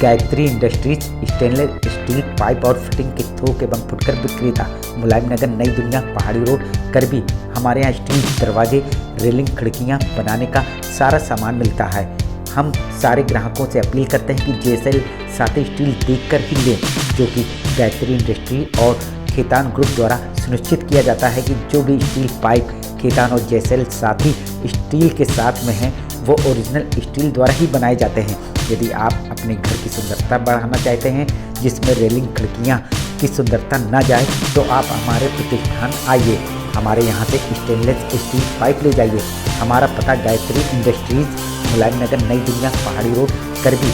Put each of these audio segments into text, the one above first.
Gayatri industries stainless steel pipe और fitting के थोक एवं फुटकर विक्रेता, मुलायम नगर, नई दुनिया, पहाड़ी रोड, करबी। हमारे यहाँ स्टील दरवाजे, रेलिंग, खिड़कियाँ बनाने का सारा सामान मिलता है। हम सारे ग्राहकों से अपील करते हैं कि जेएसएल साथी स्टील देखकर ही लें, जो कि गायत्री इंडस्ट्री और खेतान ग्रुप द्वारा सुनिश्चित किया जाता है कि जो भी स्टील पाइप खेतान और जेएसएल साथी स्टील के साथ में हैं वो ओरिजिनल स्टील द्वारा ही बनाए जाते हैं। यदि आप अपने घर की सुंदरता बढ़ाना चाहते हैं जिसमें रेलिंग, खिड़कियाँ की सुंदरता ना जाए, तो आप हमारे प्रतिष्ठान आइए, हमारे यहाँ से स्टेनलेस स्टील पाइप ले जाइए। हमारा पता गायत्री इंडस्ट्रीज, मुलायम नगर, नई दुनिया, पहाड़ी रोड, करबी।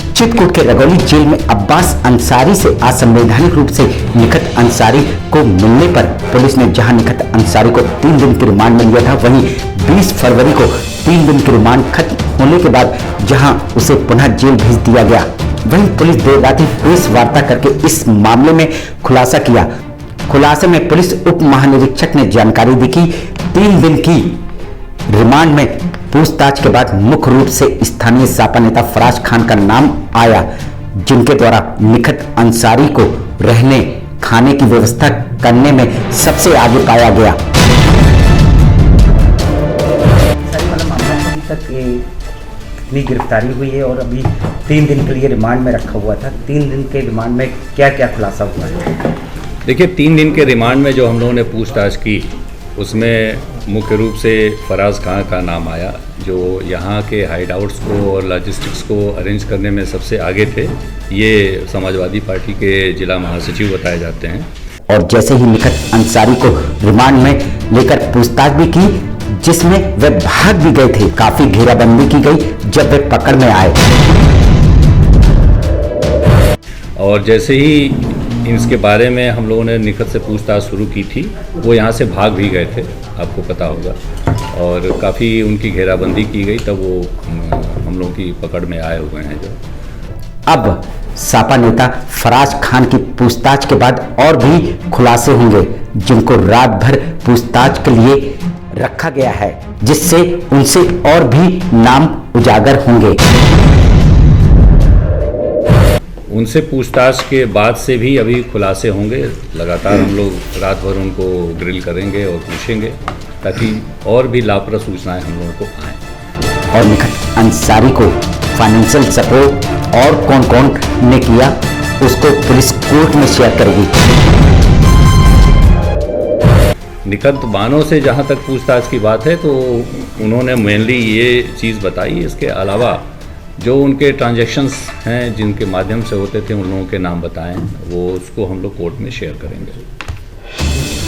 चित्रकूट के रगौली जेल में अब्बास अंसारी से असंवैधानिक रूप से निखत अंसारी को मिलने पर पुलिस ने जहां निखत अंसारी को 3 दिन के रिमांड में लिया था, वहीं 20 फरवरी को 3 दिन के रिमांड खत्म होने के बाद जहां उसे पुनः जेल भेज दिया गया। वहीं पुलिस देर रात ही प्रेस वार्ता करके इस मामले में खुलासा किया। खुलासे में पुलिस उप महानिरीक्षक ने जानकारी दी कि 3 दिन की रिमांड में पूछताछ के बाद मुख्य रूप से स्थानीय सपा नेता फराज खान का नाम आया, जिनके द्वारा निखत अंसारी को रहने खाने की व्यवस्था करने में सबसे आगे पाया गया। अभी तक कितनी गिरफ्तारी हुई है और अभी 3 दिन के लिए रिमांड में रखा हुआ था। 3 दिन के रिमांड में क्या क्या खुलासा हुआ है? देखिए, 3 दिन के रिमांड में जो हम लोगों ने पूछताछ की उसमें मुख्य रूप से फराज खान का नाम आया, जो यहाँ के हाइड आउट्स को और लॉजिस्टिक्स को अरेंज करने में सबसे आगे थे। ये समाजवादी पार्टी के जिला महासचिव बताए जाते हैं। और जैसे ही निखत अंसारी को रिमांड में लेकर पूछताछ भी की, जिसमें वे भाग भी गए थे। काफी घेराबंदी की गई जब वे पकड़ में आए। और जैसे ही इसके बारे में हम लोगों ने निखत से पूछताछ शुरू की थी, वो यहाँ से भाग भी गए थे, आपको पता होगा, और काफ़ी उनकी घेराबंदी की गई, तब वो हम लोगों की पकड़ में आए हुए हैं। जो अब सपा नेता फराज खान की पूछताछ के बाद और भी खुलासे होंगे, जिनको रात भर पूछताछ के लिए रखा गया है, जिससे उनसे और भी नाम उजागर होंगे। उनसे पूछताछ के बाद से भी अभी खुलासे होंगे। लगातार हम लोग रात भर उनको ग्रिल करेंगे और पूछेंगे, ताकि और भी लापरवाह सूचनाएं हम लोगों को आएँ। और निखत अंसारी को फाइनेंशियल सपोर्ट और कौन कौन ने किया, उसको पुलिस कोर्ट में शेयर करेगी। निखत बानों से जहां तक पूछताछ की बात है, तो उन्होंने मेनली ये चीज़ बताई। इसके अलावा जो उनके ट्रांजैक्शंस हैं जिनके माध्यम से होते थे, उन लोगों के नाम बताएं, वो उसको हम लोग कोर्ट में शेयर करेंगे।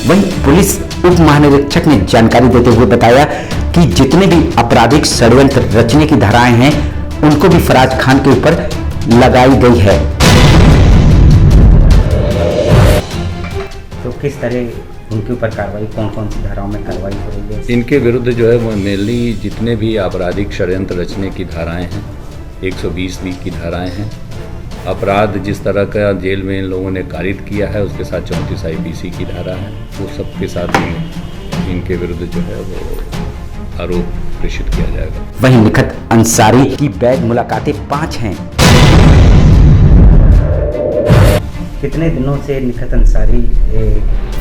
वहीं पुलिस उप महानिरीक्षक ने जानकारी देते हुए बताया कि जितने भी आपराधिक षड्यंत्र रचने की धाराएं हैं, उनको भी फराज खान के ऊपर लगाई गई है। तो किस तरह उनके ऊपर कार्रवाई, कौन कौन सी धाराओं में कार्रवाई हो रही है? इनके विरुद्ध जो है वो मेनली जितने भी आपराधिक षड्यंत्र रचने की धाराएं हैं, 120 की धाराएं हैं। अपराध जिस तरह का जेल में इन लोगों ने कारित किया है, उसके साथ 34 IPC की धारा है, वो सब के साथ इनके विरुद्ध जो है वो आरोप प्रेषित किया जाएगा। वहीं निखत अंसारी की वैध मुलाकातें 5 हैं। कितने दिनों से निखत अंसारी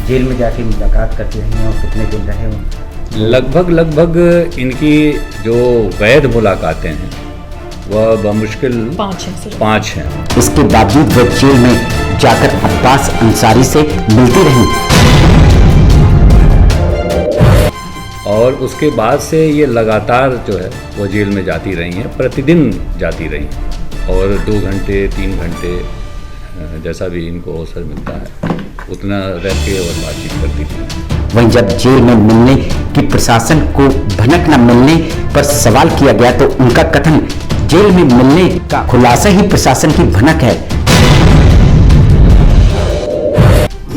जेल में जाके मुलाकात करते रहे हैं और कितने दिन रहे हो? लगभग इनकी जो वैध मुलाकातें हैं वह बमुश्किल 5 हैं। इसके बावजूद वो जेल में जाकर अब्बास अंसारी से मिलती रही और उसके बाद से ये लगातार जो है वो जेल में जाती रही हैं, प्रतिदिन जाती रही हैं, और 2 घंटे 3 घंटे जैसा भी इनको अवसर मिलता है उतना रह के और बातचीत करती थी। वहीं जब जेल में मिलने की प्रशासन को भनक न मिलने पर सवाल किया गया, तो उनका कथन जेल में मिलने का खुलासा ही प्रशासन की भनक है।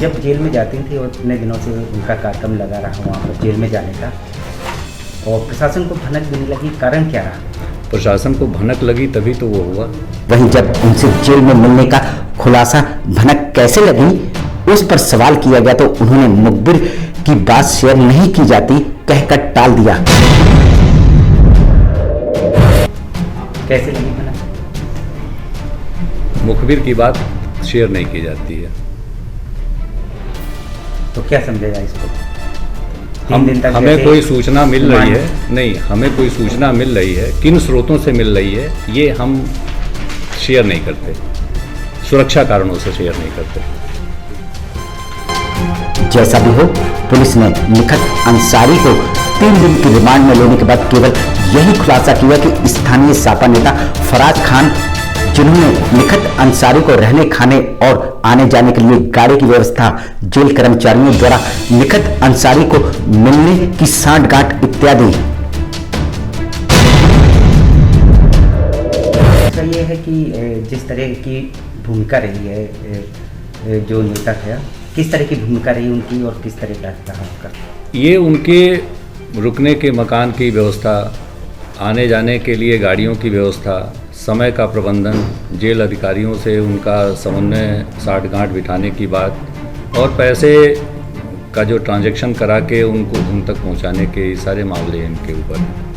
जब जेल में जाती थी और इतने दिनों से उनका कार्यक्रम लगा रहा वहाँ पर जेल में जाने का, और प्रशासन को भनक देने लगी, कारण क्या रहा? प्रशासन को भनक लगी तभी तो वो हुआ। वहीं जब उनसे जेल में मिलने का खुलासा भनक कैसे लगी, उस पर सवाल किया गया तो उन्होंने मुखबिर की बात शेयर नहीं की जाती कहकर टाल दिया। कैसे लगी मना? मुखबिर की बात शेयर नहीं की जाती है। तो क्या समझेगा इसको? हमें कोई सूचना मिल रही है, नहीं, हमें कोई सूचना मिल रही है, किन स्रोतों से मिल रही है ये हम शेयर नहीं करते, सुरक्षा कारणों से शेयर नहीं करते। जैसा भी हो, पुलिस ने निखत अंसारी को 3 दिन की रिमांड में लेने के बाद केवल यही खुलासा किया कि स्थानीय सापा नेता फराज खान, जिन्होंने निखत अंसारी को रहने खाने और आने जाने के लिए गाड़ी की व्यवस्था जेल कर्मचारियों द्वारा निखत अंसारी को मिलने की सांठगांठ इत्यादि। ये है कि जिस तरह की भूमिका रही है जो नेता है, किस तरह की भूमिका रही उनकी और किस तरह का रहा उनका? ये उनके रुकने के मकान की व्यवस्था, आने जाने के लिए गाड़ियों की व्यवस्था, समय का प्रबंधन, जेल अधिकारियों से उनका समन्वय, सांठगांठ बिठाने की बात और पैसे का जो ट्रांजैक्शन करा के उनको उन तक पहुंचाने के सारे मामले इनके ऊपर हैं।